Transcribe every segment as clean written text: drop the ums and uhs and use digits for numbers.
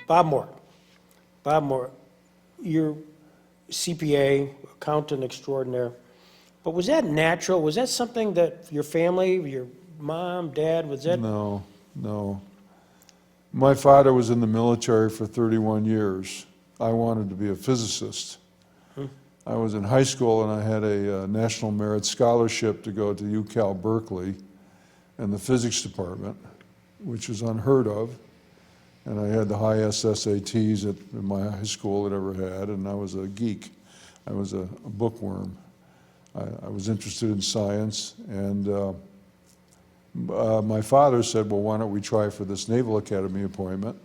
Bob Moore. Bob Moore, you're CPA, accountant extraordinaire, but was that natural? Was that something that your family, your mom, dad, was that? No, no. My father was in the military for 31 years. I wanted to be a physicist. I was in high school and I had a National Merit Scholarship to go to UCal Berkeley in the physics department, which is unheard of. And I had the highest SATs at my high school that I ever had, and I was a geek. I was a bookworm. I was interested in science, and my father said, well, why don't we try for this Naval Academy appointment?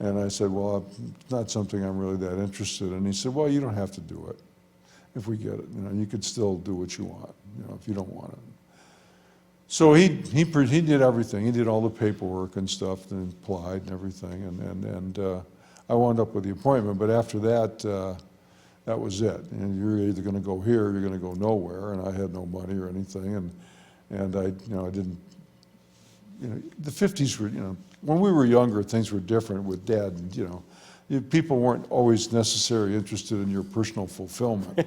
And I said, well, it's not something I'm really that interested in. He said, well, you don't have to do it if we get it. You know, you could still do what you want, you know, if you don't want it. So he did everything. He did all the paperwork and stuff and applied and everything. And I wound up with the appointment. But after that, that was it. And you're either going to go here or you're going to go nowhere. And I had no money or anything. And I didn't, the 50s were, when we were younger, things were different with Dad. And, people weren't always necessarily interested in your personal fulfillment.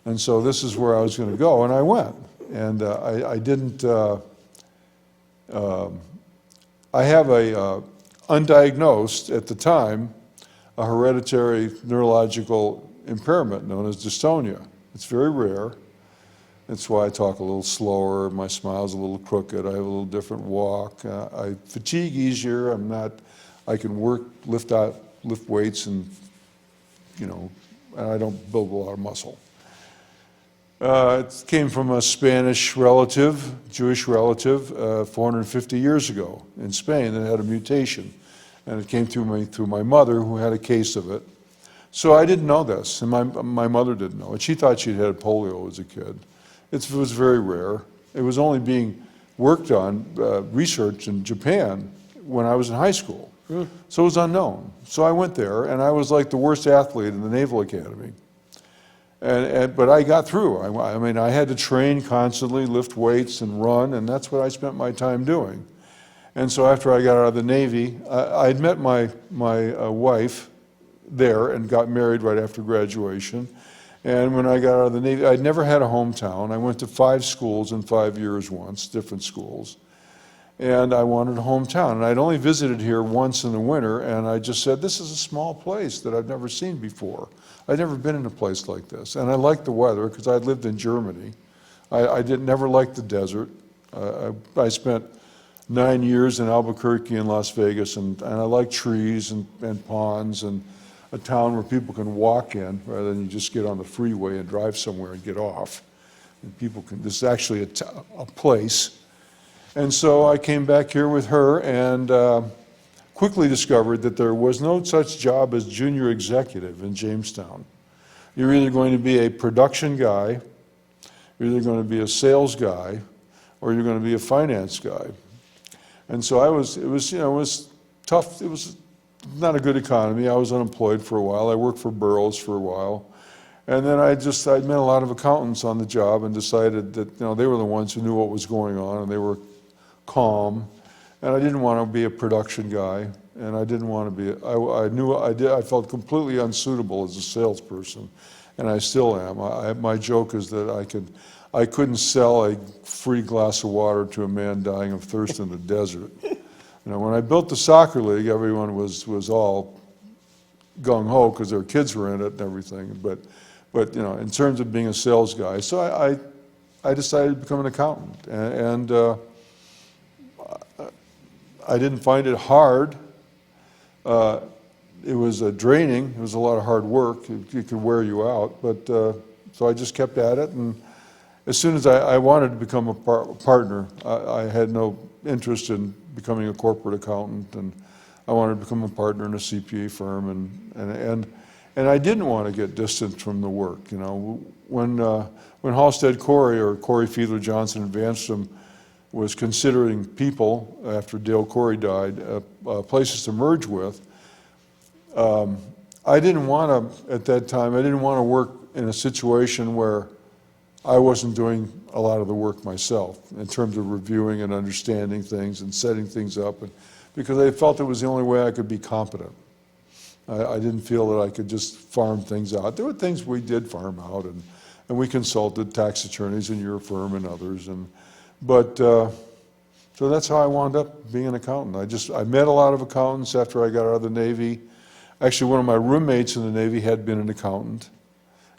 And so this is where I was going to go, and I went. And I didn't, I have a undiagnosed, at the time, a hereditary neurological impairment known as dystonia. It's very rare. That's why I talk a little slower, my smile's a little crooked, I have a little different walk. I fatigue easier, I can lift weights and, and I don't build a lot of muscle. It came from a Spanish relative, Jewish relative, 450 years ago in Spain that had a mutation. And it came through my mother, who had a case of it. So I didn't know this, and my mother didn't know it. She thought she'd had polio as a kid. It was very rare. It was only being worked on, researched in Japan when I was in high school. So it was unknown. So I went there, and I was like the worst athlete in the Naval Academy. But I got through. I mean, I had to train constantly, lift weights and run, and that's what I spent my time doing. And so after I got out of the Navy, I'd met my wife there and got married right after graduation. And when I got out of the Navy, I'd never had a hometown. I went to 5 schools in 5 years once, different schools. And I wanted a hometown. And I'd only visited here once in the winter, and I just said, this is a small place that I've never seen before. I'd never been in a place like this. And I liked the weather because I'd lived in Germany. I never liked the desert. I spent 9 years in Albuquerque and Las Vegas, and I like trees and ponds and a town where people can walk in rather than you just get on the freeway and drive somewhere and get off. And this is actually a place. And so I came back here with her and quickly discovered that there was no such job as junior executive in Jamestown. You're either going to be a production guy, you're either going to be a sales guy, or you're going to be a finance guy. And so it was tough. It was not a good economy. I was unemployed for a while. I worked for Burroughs for a while. And then I'd met a lot of accountants on the job and decided that they were the ones who knew what was going on, and they were calm. And I didn't want to be a production guy, and I didn't want to be, I felt completely unsuitable as a salesperson, and I still am. My joke is that I couldn't sell a free glass of water to a man dying of thirst in the desert. When I built the soccer league, everyone was all gung-ho because their kids were in it and everything, but in terms of being a sales guy, so I decided to become an accountant, and I didn't find it hard. It was draining. It was a lot of hard work. It could wear you out. But so I just kept at it. And as soon as I wanted to become a partner, I had no interest in becoming a corporate accountant, and I wanted to become a partner in a CPA firm. And I didn't want to get distant from the work. When Halstead Corey or Corey Fiedler Johnson and Vanstrom was considering people, after Dale Corey died, places to merge with, I didn't want to, at that time, I didn't want to work in a situation where I wasn't doing a lot of the work myself in terms of reviewing and understanding things and setting things up and because I felt it was the only way I could be competent. I didn't feel that I could just farm things out. There were things we did farm out, and we consulted tax attorneys in your firm and others, so that's how I wound up being an accountant. I met a lot of accountants after I got out of the Navy. Actually, one of my roommates in the Navy had been an accountant,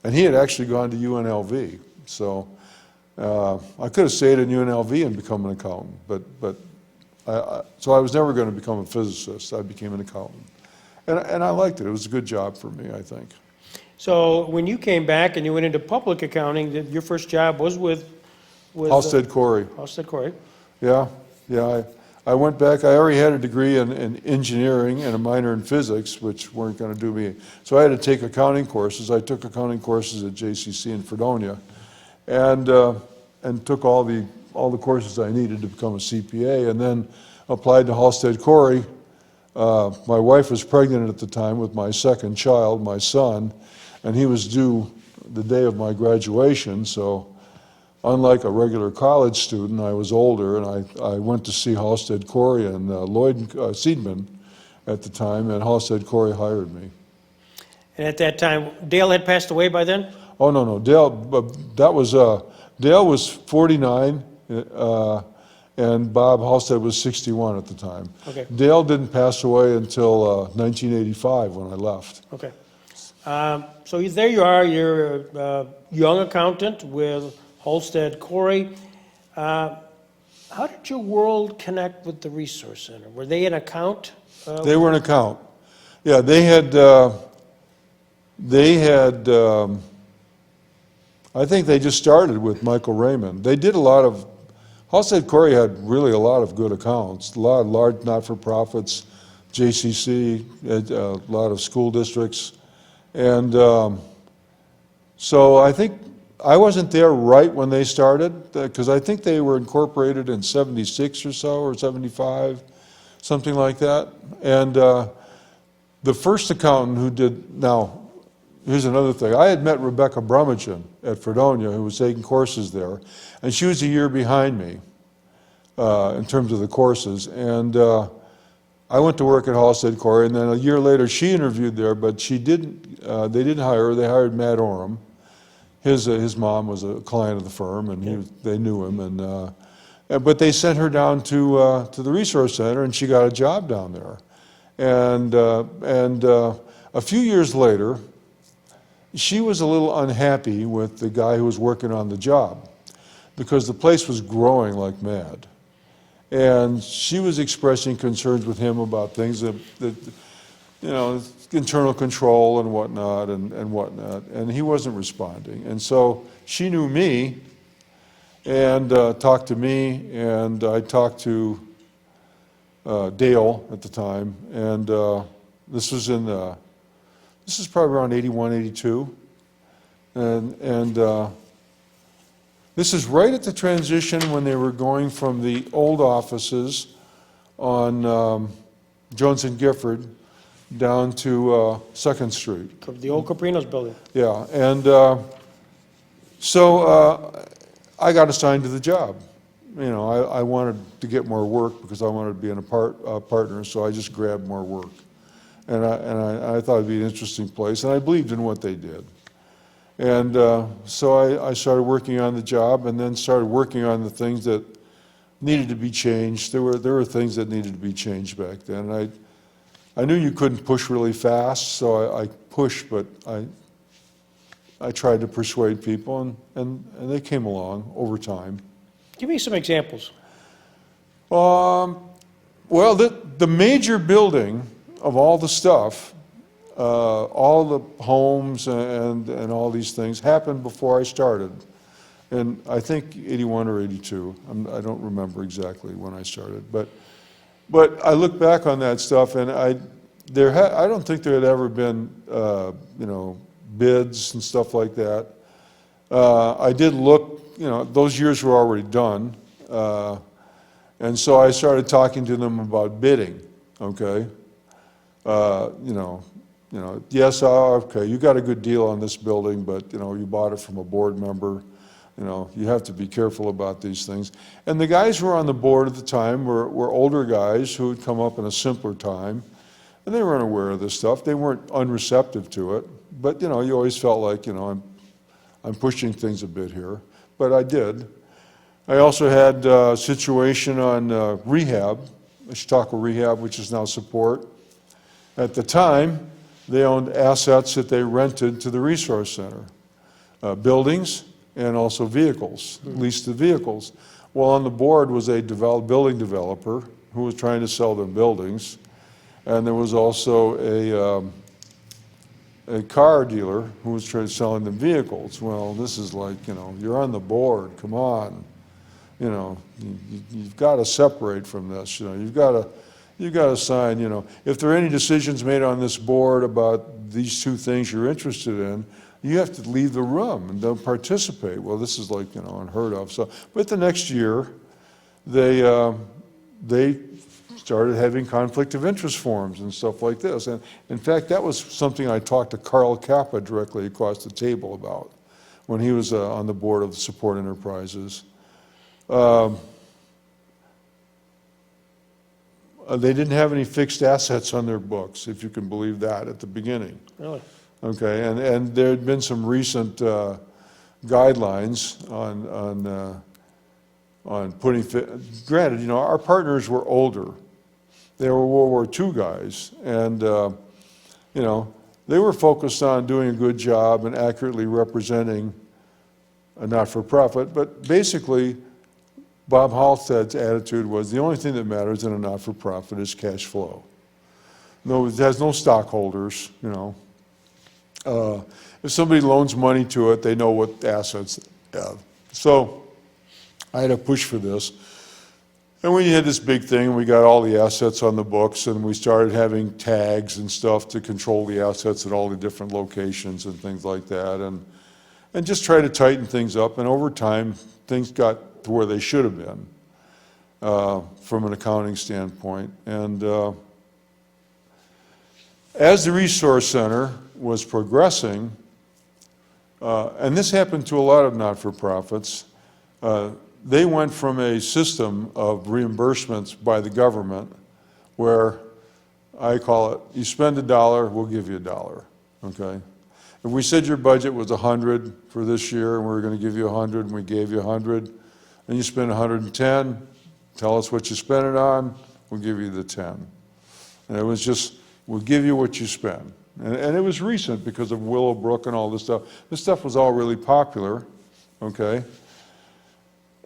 and he had actually gone to UNLV. So I could have stayed in UNLV and become an accountant, so I was never going to become a physicist. I became an accountant, and I liked it. It was a good job for me, I think. So when you came back and you went into public accounting, your first job was with Halstead Corey. Halstead Corey. Yeah. I went back. I already had a degree in engineering and a minor in physics, which weren't going to do me. So I had to take accounting courses. I took accounting courses at JCC in Fredonia, and took all the courses I needed to become a CPA, and then applied to Halstead Corey. My wife was pregnant at the time with my second child, my son, and he was due the day of my graduation. So unlike a regular college student, I was older, and I went to see Halstead Corey and Lloyd Seidman at the time, and Halstead Corey hired me. And at that time, Dale had passed away by then? Oh, no, Dale was 49, and Bob Halstead was 61 at the time. Okay. Dale didn't pass away until 1985 when I left. Okay. So there you are, you're a young accountant with Halstead Corey. How did your world connect with the Resource Center? Were they an account? They were an account. Yeah, they had, I think they just started with Michael Raymond. They did a lot of, Halstead Corey had really a lot of good accounts, a lot of large not-for-profits, JCC, a lot of school districts. And so I think, I wasn't there right when they started, because I think they were incorporated in 76 or so, or 75, something like that. And the first accountant who did, now, here's another thing. I had met Rebecca Brummagem at Fredonia, who was taking courses there, and she was a year behind me in terms of the courses. And I went to work at Halstead Corey, and then a year later she interviewed there, but they didn't hire her. They hired Matt Oram. His mom was a client of the firm, and they knew him. But they sent her down to the Resource Center, and she got a job down there. And a few years later, she was a little unhappy with the guy who was working on the job, because the place was growing like mad. And she was expressing concerns with him about things that internal control and whatnot, and he wasn't responding. And so she knew me and talked to me, and I talked to Dale at the time, and this is probably around 81, 82, and this is right at the transition when they were going from the old offices on Jones and Gifford down to 2nd Street. The old Caprinos building. Yeah, and so I got assigned to the job. I wanted to get more work because I wanted to be a partner, so I just grabbed more work. And I thought it'd be an interesting place, and I believed in what they did. And so I started working on the job, and then started working on the things that needed to be changed. There were things that needed to be changed back then. And I knew you couldn't push really fast, so I pushed, but I tried to persuade people, and they came along over time. Give me some examples. Well, the major building of all the stuff, all the homes and all these things happened before I started. And I think 81 or 82. I don't remember exactly when I started. But I look back on that stuff, and I don't think there had ever been, bids and stuff like that. I did look, those years were already done. And so I started talking to them about bidding, okay? Yes, okay, you got a good deal on this building, but, you bought it from a board member. You know, you have to be careful about these things. And the guys who were on the board at the time were older guys who had come up in a simpler time, and they weren't aware of this stuff. They weren't unreceptive to it, but you know, you always felt like, you know, I'm pushing things a bit here, but I did. I also had a situation on rehab, Chautauqua Rehab, which is now Support. At the time, they owned assets that they rented to the Resource Center, buildings and also vehicles, leased the vehicles. Well, on the board was a building developer who was trying to sell them buildings, and there was also a car dealer who was trying to sell them vehicles. Well, this is like, you know, you're on the board, come on. You know, you've got to separate from this, you know, you've got to sign, you know. If there are any decisions made on this board about these two things you're interested in, you have to leave the room and don't participate. Well, this is like, you know, unheard of. So, but the next year, they started having conflict of interest forms and stuff like this. And in fact, that was something I talked to Carl Kappa directly across the table about when he was on the board of the Support Enterprises. They didn't have any fixed assets on their books, if you can believe that, at the beginning. Really? Okay, and there had been some recent guidelines on putting, granted, you know, our partners were older. They were World War II guys, and, you know, they were focused on doing a good job and accurately representing a not-for-profit, but basically, Bob Halstead's attitude was the only thing that matters in a not-for-profit is cash flow. No, it has no stockholders, you know. If somebody loans money to it, they know what assets they have. So I had to push for this. And we had this big thing, and we got all the assets on the books, and we started having tags and stuff to control the assets at all the different locations and things like that, and just try to tighten things up. And over time, things got to where they should have been from an accounting standpoint. And as the Resource Center was progressing, and this happened to a lot of not-for-profits, they went from a system of reimbursements by the government where I call it, you spend $1, we'll give you $1, okay? If we said your budget was 100 for this year and we were going to give you 100 and we gave you 100, and you spend 110, tell us what you spent it on, we'll give you the 10. And it was just, we'll give you what you spend. And it was recent because of Willowbrook and all this stuff. This stuff was all really popular, okay?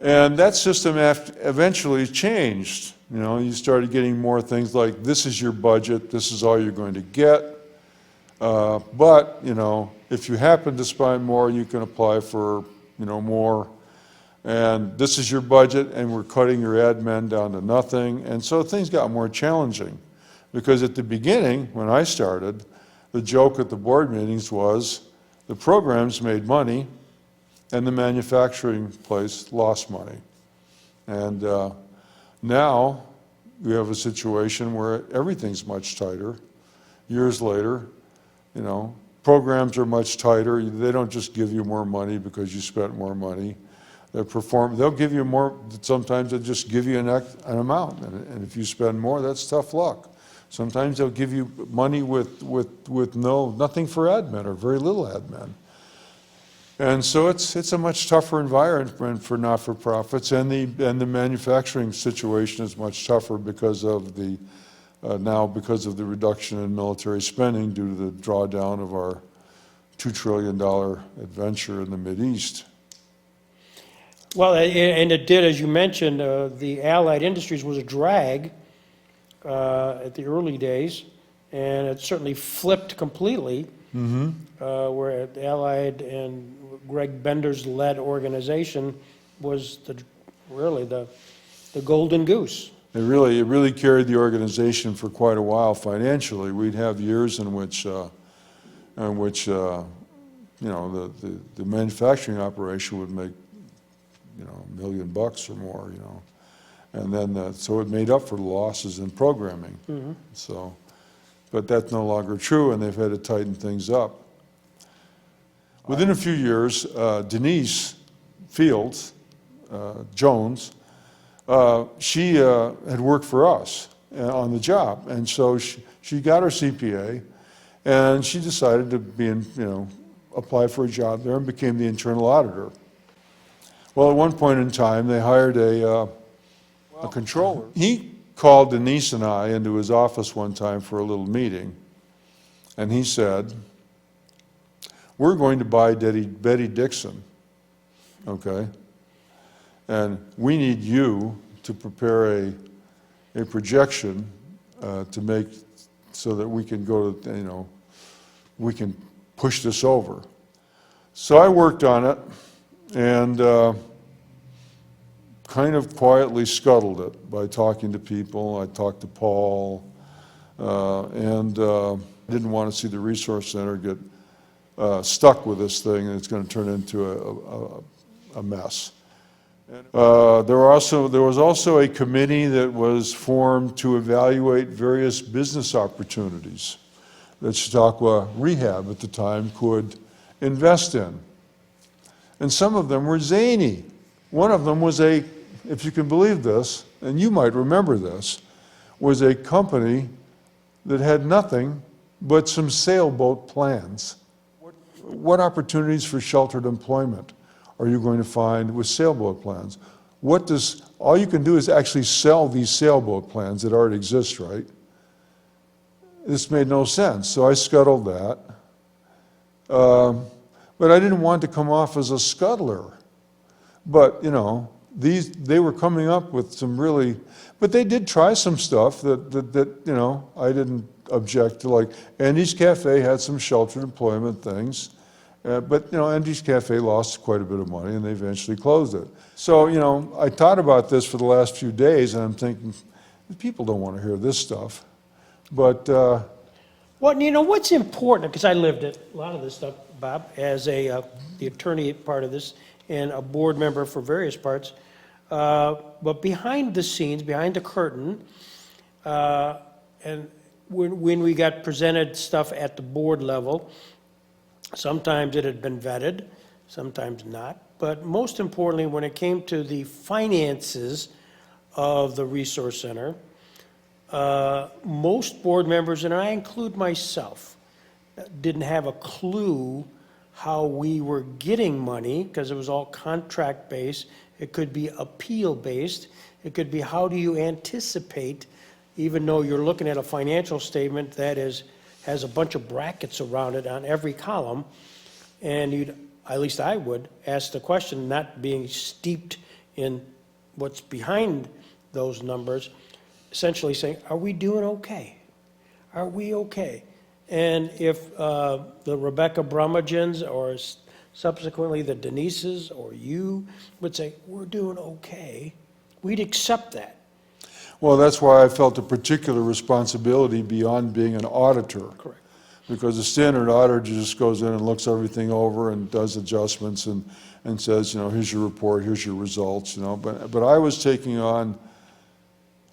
And that system eventually changed. You know, you started getting more things like, this is your budget, this is all you're going to get. But, you know, if you happen to spend more, you can apply for, you know, more. And this is your budget, and we're cutting your admin down to nothing. And so things got more challenging. Because at the beginning, when I started, the joke at the board meetings was the programs made money and the manufacturing place lost money. And now we have a situation where everything's much tighter. Years later, you know, programs are much tighter. They don't just give you more money because you spent more money. They'll give you more, sometimes they'll just give you an amount. And if you spend more, that's tough luck. Sometimes they'll give you money with nothing for admin or very little admin. And so it's a much tougher environment for not-for-profits, and the manufacturing situation is much tougher because of the because of the reduction in military spending due to the drawdown of our $2 trillion adventure in the Mideast. Well, and it did, as you mentioned, the Allied Industries was a drag at the early days, and it certainly flipped completely, where Allied and Greg Bender's led organization was really the golden goose. It really carried the organization for quite a while financially. We'd have years in which you know, the manufacturing operation would make, you know, $1 million or more, you know. And then, so it made up for the losses in programming. So, but that's no longer true, and they've had to tighten things up. Within a few years, Denise Fields, Jones, she had worked for us on the job, and so she got her CPA, and she decided to apply for a job there and became the internal auditor. Well, at one point in time, they hired a controller. He called Denise and I into his office one time for a little meeting, and he said, "We're going to buy Betty Dixon, okay? And we need you to prepare a projection to make so that we can go to, we can push this over." So I worked on it and kind of quietly scuttled it by talking to people. I talked to Paul, and didn't want to see the Resource Center get stuck with this thing, and it's going to turn into a mess. There was also a committee that was formed to evaluate various business opportunities that Chautauqua Rehab at the time could invest in. And some of them were zany. One of them was if you can believe this, and you might remember this, was a company that had nothing but some sailboat plans. What opportunities for sheltered employment are you going to find with sailboat plans? All you can do is actually sell these sailboat plans that already exist, right? This made no sense, so I scuttled that. But I didn't want to come off as a scuttler. But, they were coming up with some but they did try some stuff that I didn't object to, like Andy's Cafe had some sheltered employment things. But Andy's Cafe lost quite a bit of money, and they eventually closed it. So, I thought about this for the last few days, and I'm thinking, people don't want to hear this stuff. But what's important, because I lived it, a lot of this stuff, Bob, as the attorney part of this, and a board member for various parts. But behind the scenes, behind the curtain, and when we got presented stuff at the board level, sometimes it had been vetted, sometimes not. But most importantly, when it came to the finances of the Resource Center, most board members, and I include myself, didn't have a clue how we were getting money, because it was all contract-based. It could be appeal-based. It could be, how do you anticipate, even though you're looking at a financial statement that has a bunch of brackets around it on every column, and at least I would, ask the question, not being steeped in what's behind those numbers, essentially saying, are we doing okay? Are we okay? And if the Rebecca Brummagins or subsequently the Denises or you would say, we're doing okay, we'd accept that. Well, that's why I felt a particular responsibility beyond being an auditor. Correct. Because the standard auditor just goes in and looks everything over and does adjustments and says, here's your report, here's your results, But I was taking on,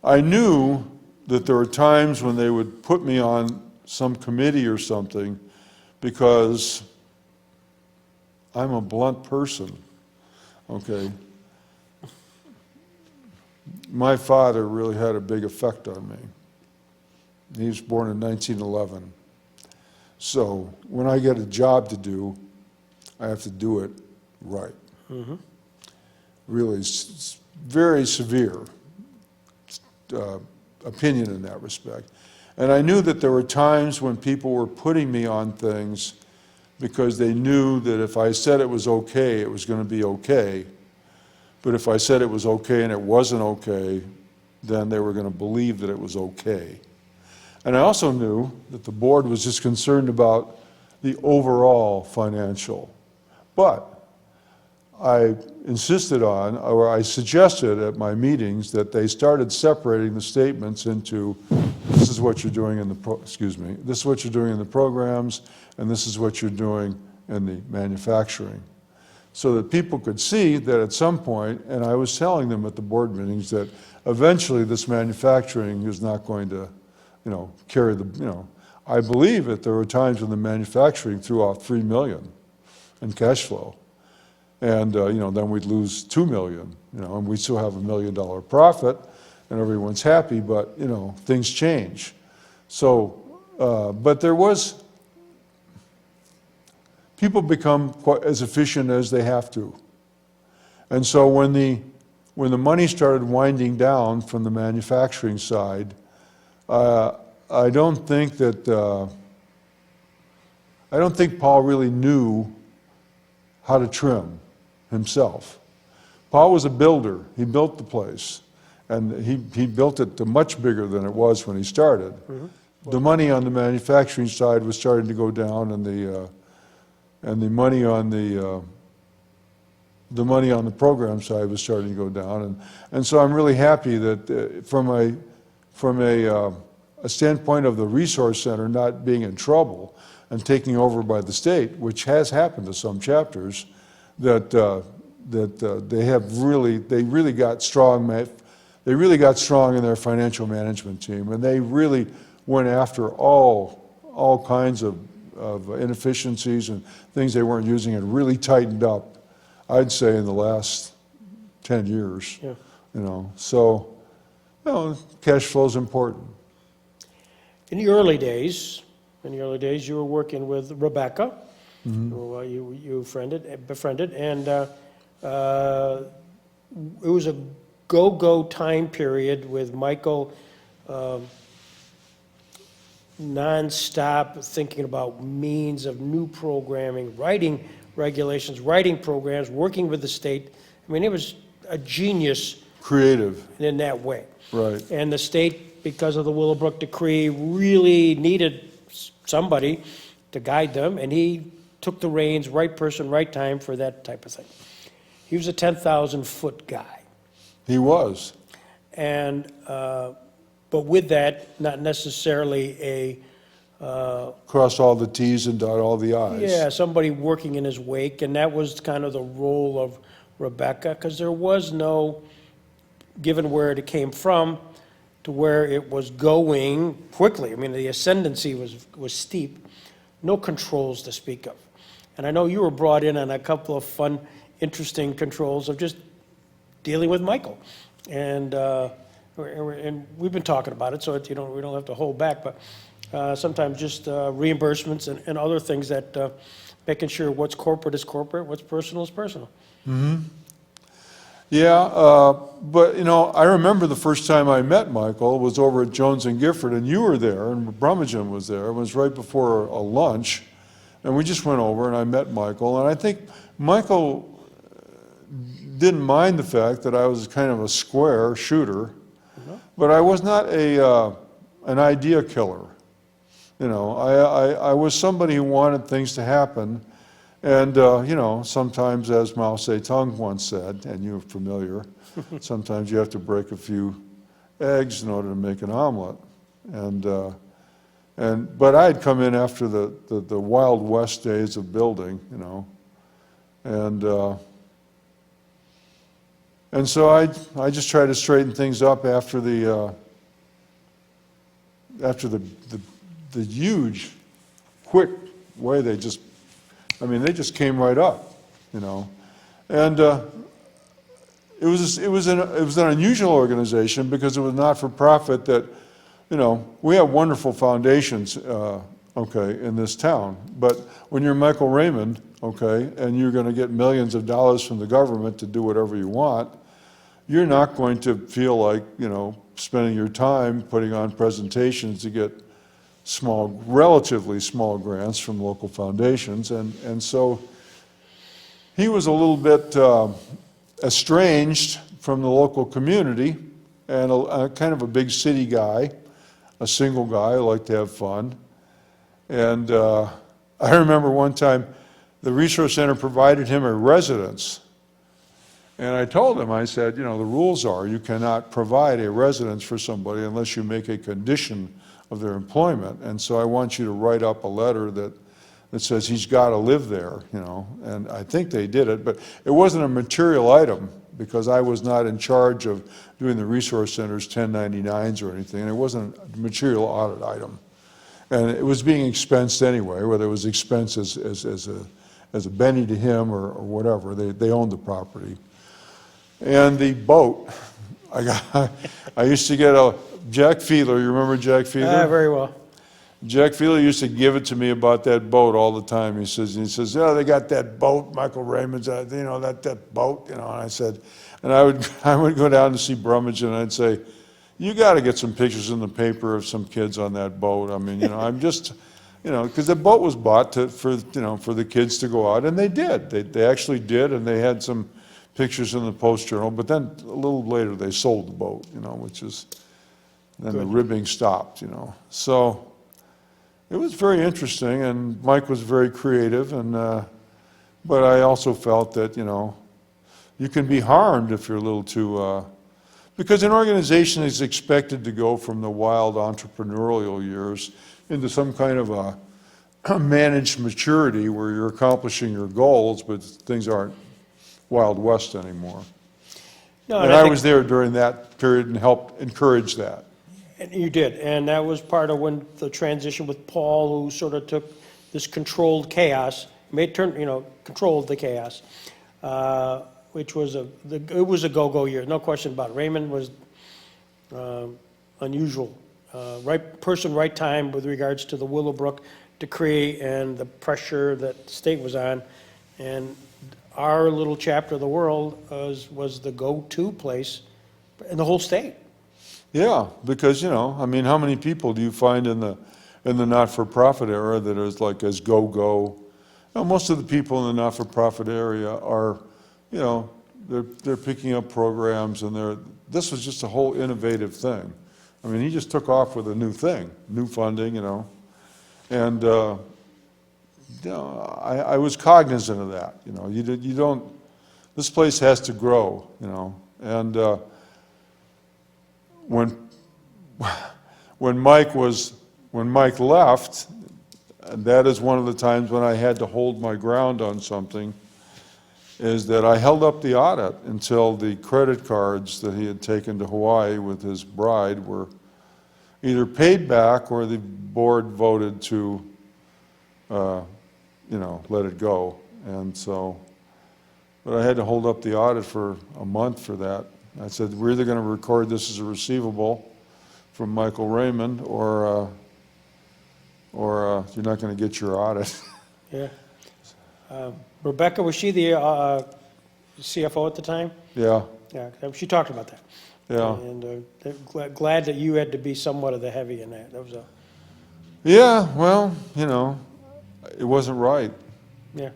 I knew that there were times when they would put me on some committee or something because I'm a blunt person, okay? My father really had a big effect on me. He was born in 1911. So when I get a job to do, I have to do it right. Mm-hmm. Really, it's very severe opinion in that respect. And I knew that there were times when people were putting me on things because they knew that if I said it was okay, it was going to be okay. But if I said it was okay and it wasn't okay, then they were going to believe that it was okay. And I also knew that the board was just concerned about the overall financial. But I insisted on, or I suggested at my meetings, that they started separating the statements into, this is what you're doing in the, this is what you're doing in the programs, and this is what you're doing in the manufacturing. So that people could see that at some point, and I was telling them at the board meetings, that eventually this manufacturing is not going to, carry the, I believe that there were times when the manufacturing threw off $3 million in cash flow. And, then we'd lose 2 million, and we'd still have $1 million profit, and everyone's happy, but, things change. So, but people become quite as efficient as they have to. And so when the money started winding down from the manufacturing side, I don't think Paul really knew how to trim himself. Paul was a builder. He built the place, and he built it to much bigger than it was when he started. Mm-hmm. The money on the manufacturing side was starting to go down, and the money on the program side was starting to go down, and so I'm really happy that from a standpoint of the resource center not being in trouble and taking over by the state, which has happened to some chapters, that they really got strong. They really got strong in their financial management team, and they really went after all kinds of inefficiencies and things they weren't using, and really tightened up, I'd say, in the last 10 years. Yeah. So, cash flow is important. In the early days, you were working with Rebecca, mm-hmm. who you befriended, and it was a go-go time period with Michael non-stop thinking about means of new programming, writing regulations, writing programs, working with the state. I mean, it was a genius. Creative. In that way. Right. And the state, because of the Willowbrook decree, really needed somebody to guide them, and he took the reins, right person, right time for that type of thing. He was a 10,000-foot guy. He was. And but with that, not necessarily a cross all the T's and dot all the I's. Yeah, somebody working in his wake, and that was kind of the role of Rebecca, because there was no, given where it came from to where it was going quickly. I mean, the ascendancy was steep. No controls to speak of. And I know you were brought in on a couple of fun, interesting controls of just dealing with Michael. And we've been talking about it, so we don't have to hold back, but sometimes just reimbursements and other things that making sure what's corporate is corporate, what's personal is personal. Mm-hmm. Yeah, but I remember the first time I met Michael was over at Jones and Gifford, and you were there, and Brummagem was there. It was right before a lunch, and we just went over, and I met Michael, and I think Michael didn't mind the fact that I was kind of a square shooter, but I was not an idea killer. I was somebody who wanted things to happen, and sometimes, as Mao Zedong once said, and you're familiar, sometimes you have to break a few eggs in order to make an omelet. But I'd come in after the Wild West days of building, and so I just tried to straighten things up after the huge, quick way they just came right up, and it was an unusual organization because it was not for profit. That we have wonderful foundations, in this town, but when you're Michael Raymond, and you're going to get millions of dollars from the government to do whatever you want, you're not going to feel like spending your time putting on presentations to get relatively small grants from local foundations, and so he was a little bit estranged from the local community, and a kind of a big city guy, a single guy who liked to have fun. And I remember one time the Resource Center provided him a residence, and I told him, I said, the rules are you cannot provide a residence for somebody unless you make a condition of their employment, and so I want you to write up a letter that says he's got to live there, and I think they did it, but it wasn't a material item because I was not in charge of doing the Resource Center's 1099s or anything, and it wasn't a material audit item, and it was being expensed anyway, whether it was expense as as a Benny to him or whatever. They owned the property. And the boat, I used to get a, Jack Fiedler, you remember Jack Fiedler? Very well. Jack Fiedler used to give it to me about that boat all the time. He says, yeah, they got that boat, Michael Raymond's, that boat, and I said, and I would go down to see Brummage and I'd say, you got to get some pictures in the paper of some kids on that boat. I mean, I'm just, because the boat was bought for the kids to go out, and they did. They actually did, and they had some pictures in the Post Journal, but then a little later they sold the boat, which is, then the ribbing stopped, So it was very interesting, and Mike was very creative, but I also felt that, you can be harmed if you're a little too, because an organization is expected to go from the wild entrepreneurial years into some kind of a managed maturity where you're accomplishing your goals, but things aren't Wild West anymore. No, and I was there during that period and helped encourage that. And you did, and that was part of when the transition with Paul, who sort of took this controlled chaos, controlled the chaos, which was it was a go-go year, no question about it. Raymond was unusual, right person, right time with regards to the Willowbrook decree and the pressure that the state was on, and our little chapter of the world was the go-to place in the whole state. Yeah, because, how many people do you find in the not-for-profit era that is like as go-go? Most of the people in the not-for-profit area are, they're picking up programs, and this was just a whole innovative thing. I mean, he just took off with a new thing, new funding, and I was cognizant of that. You don't. This place has to grow, and. When Mike left, and that is one of the times when I had to hold my ground on something, is that I held up the audit until the credit cards that he had taken to Hawaii with his bride were either paid back or the board voted to, let it go. And so, but I had to hold up the audit for a month for that. I said, we're either going to record this as a receivable from Michael Raymond, or you're not going to get your audit. Yeah. Rebecca, was she the CFO at the time? Yeah, Yeah, she talked about that. yeah. And glad that you had to be somewhat of the heavy in that. That was Yeah, well, it wasn't right. yeah.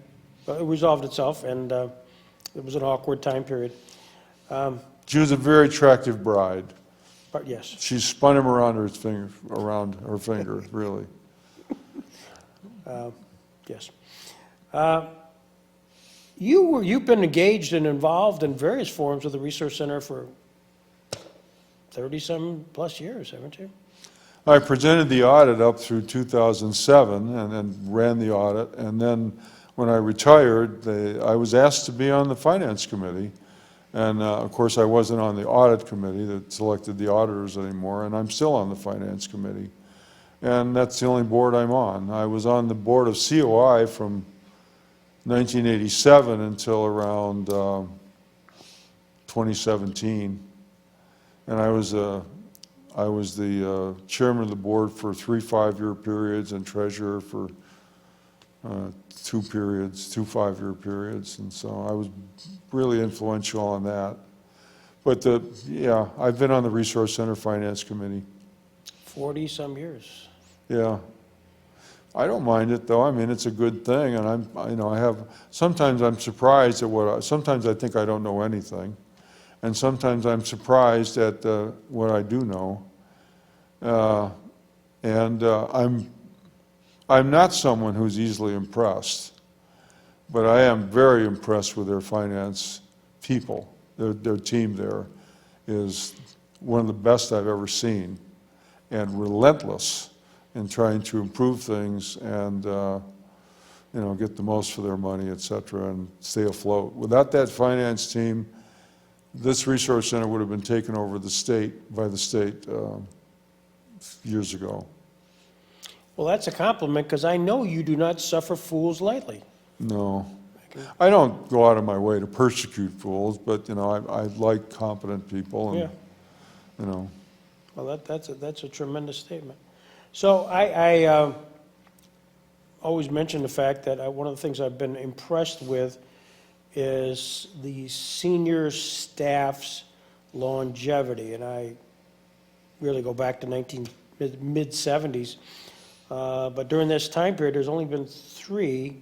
But it resolved itself, and it was an awkward time period. She was a very attractive bride. But yes. She spun him around her finger, really. Yes. You've been engaged and involved in various forms of the Resource Center for 30-some plus years, haven't you? I presented the audit up through 2007 and then ran the audit. And then when I retired, I was asked to be on the Finance Committee. And of course, I wasn't on the Audit Committee that selected the auditors anymore, and I'm still on the Finance Committee. And that's the only board I'm on. I was on the board of COI from 1987 until around 2017. And I was the chairman of the board for 3 5-year periods and treasurer for 2 5-year periods. And so I was really influential on that. But I've been on the Resource Center Finance Committee. 40-some years. Yeah. I don't mind it, though. I mean, it's a good thing, and sometimes I'm surprised at sometimes I think I don't know anything, and sometimes I'm surprised at what I do know. I'm not someone who's easily impressed, but I am very impressed with their finance people. Their team there is one of the best I've ever seen, and relentless in trying to improve things and get the most for their money, et cetera, and stay afloat. Without that finance team, this resource center would have been taken over by the state years ago. Well, that's a compliment, because I know you do not suffer fools lightly. No. I don't go out of my way to persecute fools, but, you know, I like competent people Yeah. and, you know. Well, that's a tremendous statement. So I always mention the fact that one of the things I've been impressed with is the senior staff's longevity, and I really go back to mid-'70s. But during this time period, there's only been 3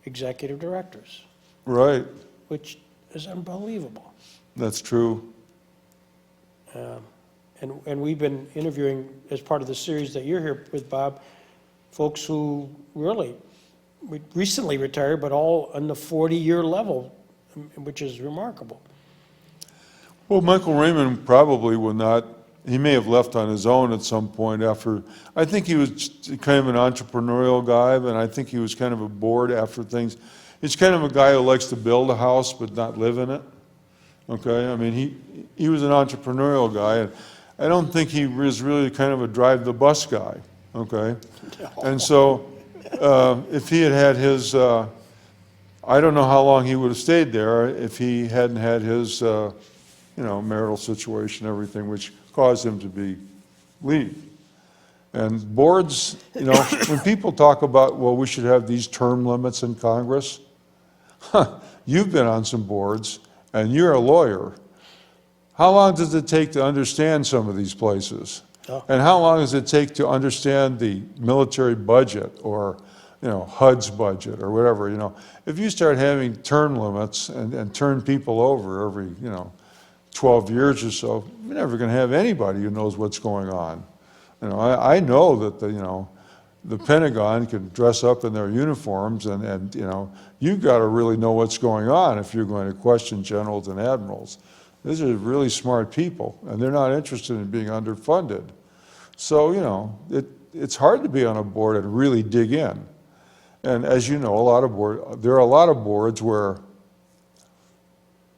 executive directors, Right, which is unbelievable. that's true. And we've been interviewing, as part of the series that you're here with, Bob, folks who really recently retired, but all on the 40-year level, which is remarkable. Well, Michael Raymond probably would not, he may have left on his own at some point after, I think he was kind of an entrepreneurial guy, and I think he was kind of bored after things. He's kind of a guy who likes to build a house but not live in it, okay? I mean, he was an entrepreneurial guy, and I don't think he was really kind of a drive-the-bus guy, okay? And so if he had had his, I don't know how long he would have stayed there if he hadn't had his, you know, marital situation, everything, which caused him to leave. And boards, you know, when people talk about, well, we should have these term limits in Congress, you've been on some boards, and you're a lawyer. How long does it take to understand some of these places? Oh. And how long does it take to understand the military budget or, you know, HUD's budget or whatever, you know? If you start having term limits and turn people over every, you know, 12 years or so, you're never going to have anybody who knows what's going on. You know, I know that the, you know, the Pentagon can dress up in their uniforms and you know, you've got to really know what's going on if you're going to question generals and admirals. These are really smart people, and they're not interested in being underfunded. So, you know, it's hard to be on a board and really dig in. And as you know, there are a lot of boards where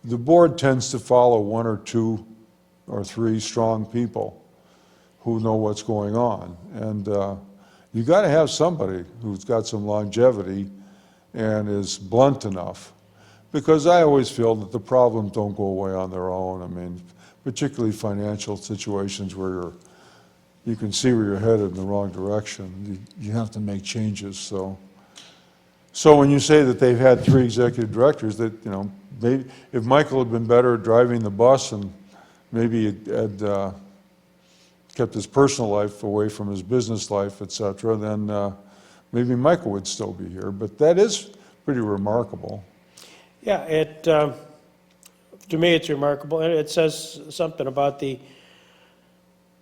the board tends to follow 1 or 2 or 3 strong people who know what's going on. And you got to have somebody who's got some longevity and is blunt enough. Because I always feel that the problems don't go away on their own. I mean, particularly financial situations where you can see where you're headed in the wrong direction. You have to make changes. So when you say that they've had 3 executive directors, that, you know, maybe if Michael had been better at driving the bus and maybe had kept his personal life away from his business life, et cetera, then maybe Michael would still be here. But that is pretty remarkable. Yeah, to me, it's remarkable, and it says something about the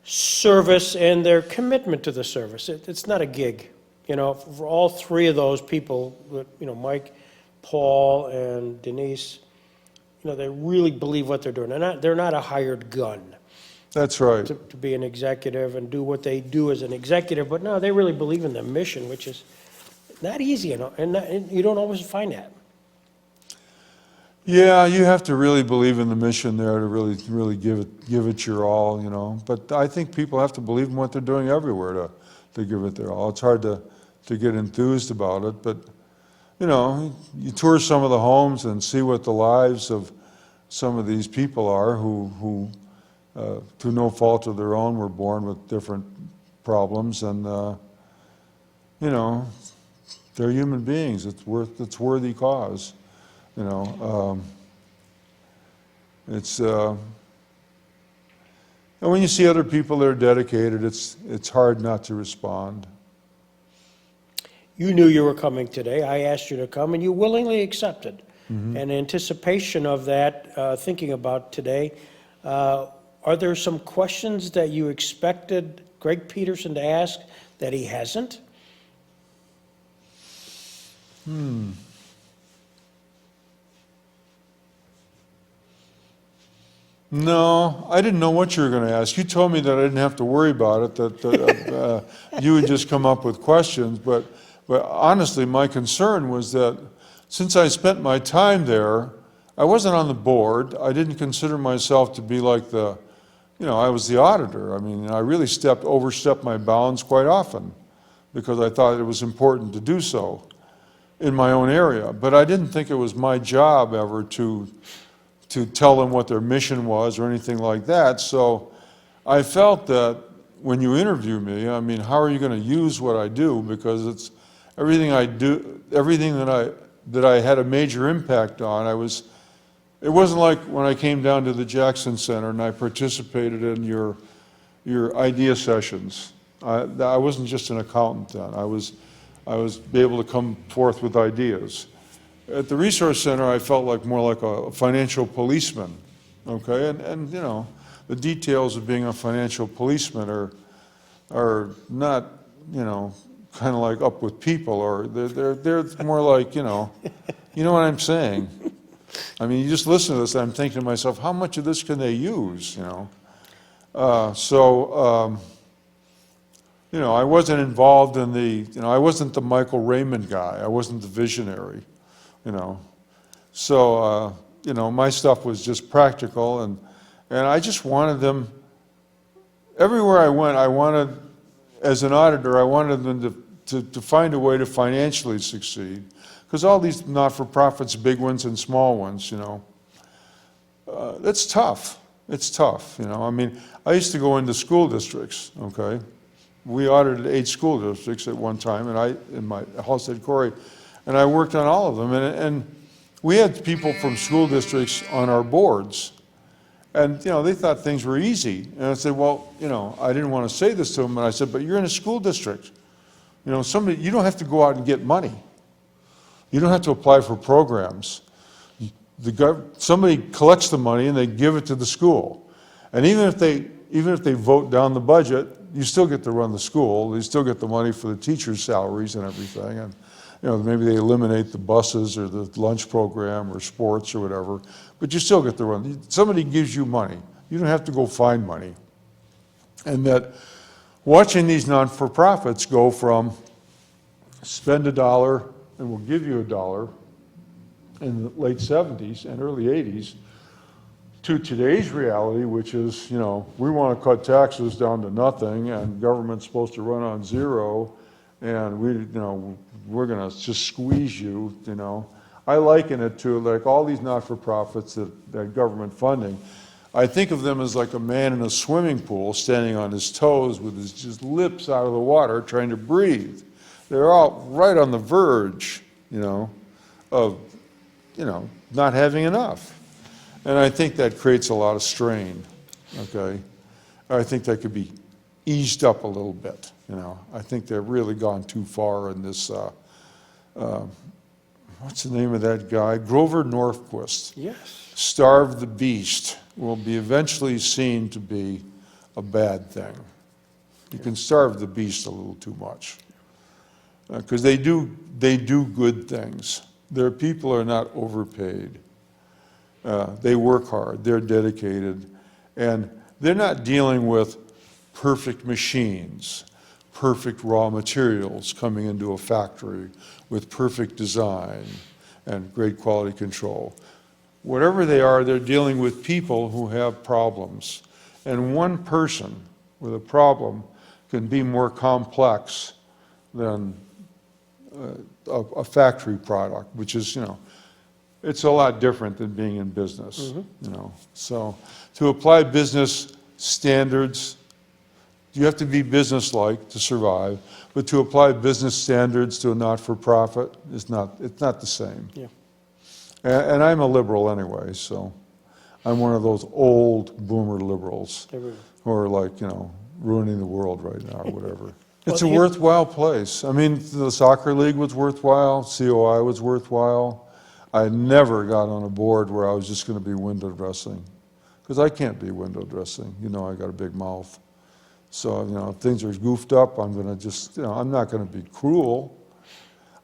service and their commitment to the service. It's not a gig. You know, for all 3 of those people, you know, Mike, Paul, and Denise, you know, they really believe what they're doing. They're not a hired gun That's right. to be an executive and do what they do as an executive, but no, they really believe in the mission, which is not easy, you know, and you don't always find that. Yeah, you have to really believe in the mission there to really give it your all, you know. But I think people have to believe in what they're doing everywhere to give it their all. It's hard to get enthused about it, but you know, you tour some of the homes and see what the lives of some of these people are who through no fault of their own were born with different problems, and you know, they're human beings. It's worthy cause. You know, and when you see other people that are dedicated, it's hard not to respond. You knew you were coming today. I asked you to come, and you willingly accepted. And in anticipation of that, thinking about today, are there some questions that you expected Greg Peterson to ask that he hasn't? No, I didn't know what you were going to ask. You told me that I didn't have to worry about it, that you would just come up with questions. But honestly, my concern was that since I spent my time there, I wasn't on the board. I didn't consider myself to be like I was the auditor. I mean, I really overstepped my bounds quite often because I thought it was important to do so. in my own area. But I didn't think it was my job ever to tell them what their mission was or anything like that. So I felt that when you interview me, I mean, how are you going to use what I do? Because it's everything I do, everything that I had a major impact on. It wasn't like when I came down to the Jackson Center and I participated in your idea sessions. I wasn't just an accountant then. I was able to come forth with ideas. At the Resource Center, I felt like more like a financial policeman, okay? And you know, the details of being a financial policeman are not, you know, kind of like up with people, or they're more like, you know what I'm saying. I mean, you just listen to this, and I'm thinking to myself, how much of this can they use, you know? You know, I wasn't involved in I wasn't the Michael Raymond guy. I wasn't the visionary, you know. So, you know, my stuff was just practical, and I just wanted them, everywhere I went, as an auditor, I wanted them to find a way to financially succeed. Because all these not-for-profits, big ones and small ones, you know, it's tough. It's tough, you know. I mean, I used to go into school districts, okay? We audited 8 school districts at one time, and in my house at Corey, and I worked on all of them. And we had people from school districts on our boards, and you know, they thought things were easy. And I said, well, you know, I didn't want to say this to them, and I said, but you're in a school district. You know, you don't have to go out and get money. You don't have to apply for programs. Somebody collects the money and they give it to the school. And even if they vote down the budget, you still get to run the school. You still get the money for the teachers' salaries and everything. And you know, maybe they eliminate the buses or the lunch program or sports or whatever, but you still get to run. Somebody gives you money. You don't have to go find money. And that watching these non-for-profits go from spend $1 and we'll give you $1 in the late 70s and early 80s to today's reality, which is, you know, we want to cut taxes down to nothing and government's supposed to run on zero, and we're going to just squeeze you, you know. I liken it to like all these not-for-profits that government funding. I think of them as like a man in a swimming pool standing on his toes with his just lips out of the water trying to breathe. They're all right on the verge, you know, of, you know, not having enough. And I think that creates a lot of strain, okay? I think that could be eased up a little bit, you know. I think they've really gone too far in this, what's the name of that guy? Grover Norquist. Yes. Starve the beast will be eventually seen to be a bad thing. You can starve the beast a little too much. Because they do good things. Their people are not overpaid. They work hard, they're dedicated, and they're not dealing with perfect machines, perfect raw materials coming into a factory with perfect design and great quality control. Whatever they are, they're dealing with people who have problems. And one person with a problem can be more complex than a factory product, which is, you know, it's a lot different than being in business, you know. So to apply business standards, you have to be business-like to survive, but to apply business standards to a not-for-profit it's not the same. Yeah. And I'm a liberal anyway, so I'm one of those old boomer liberals who are like, you know, ruining the world right now or whatever. It's a worthwhile place. I mean, the soccer league was worthwhile, COI was worthwhile. I never got on a board where I was just going to be window dressing, because I can't be window dressing. You know, I got a big mouth. So, you know, if things are goofed up, I'm going to just, you know, I'm not going to be cruel.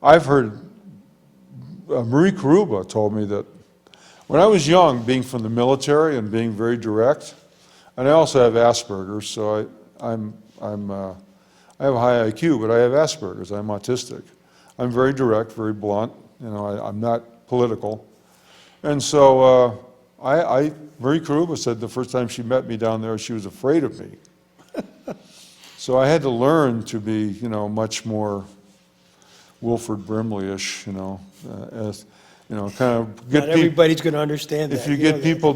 I've heard, Marie Karuba told me that when I was young, being from the military and being very direct, and I also have Asperger's, so I have a high IQ, but I have Asperger's. I'm autistic. I'm very direct, very blunt. You know, I'm not political. And so Marie Karuba said the first time she met me down there, she was afraid of me. So I had to learn to be, you know, much more Wilford Brimley-ish, as, kind of get Not people. everybody's going to understand that. If you know get that. people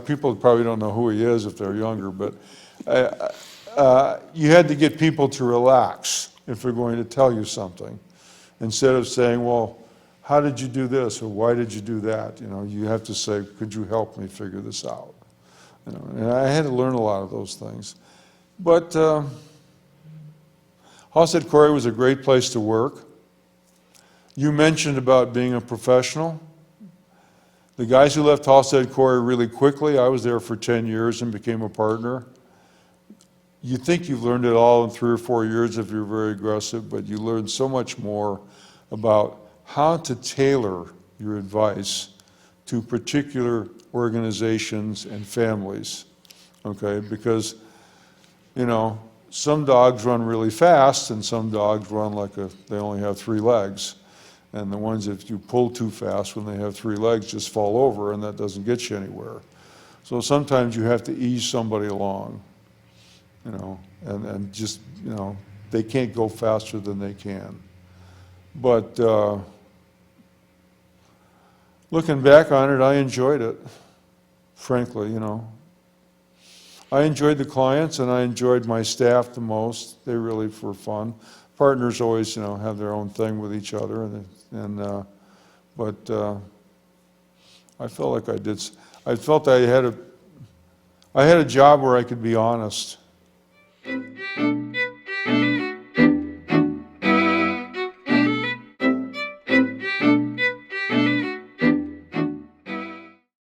people probably don't know who he is if they're younger, but you had to get people to relax if they're going to tell you something. Instead of saying, well, how did you do this, or why did you do that? You have to say, could you help me figure this out? And I had to learn a lot of those things. But Halstead Quarry was a great place to work. You mentioned about being a professional. The guys who left Halstead Quarry really quickly, I was there for 10 years and became a partner. You think you've learned it all in 3 or 4 years if you're very aggressive, but you learn so much more about how to tailor your advice to particular organizations and families, okay? Because, some dogs run really fast and some dogs run like they only have 3 legs. And the ones, if you pull too fast when they have 3 legs, just fall over, and that doesn't get you anywhere. So sometimes you have to ease somebody along, and just, they can't go faster than they can. But looking back on it, I enjoyed it, frankly, I enjoyed the clients and I enjoyed my staff the most. They really were fun. Partners always, have their own thing with each other, but I felt like I felt I had a job where I could be honest.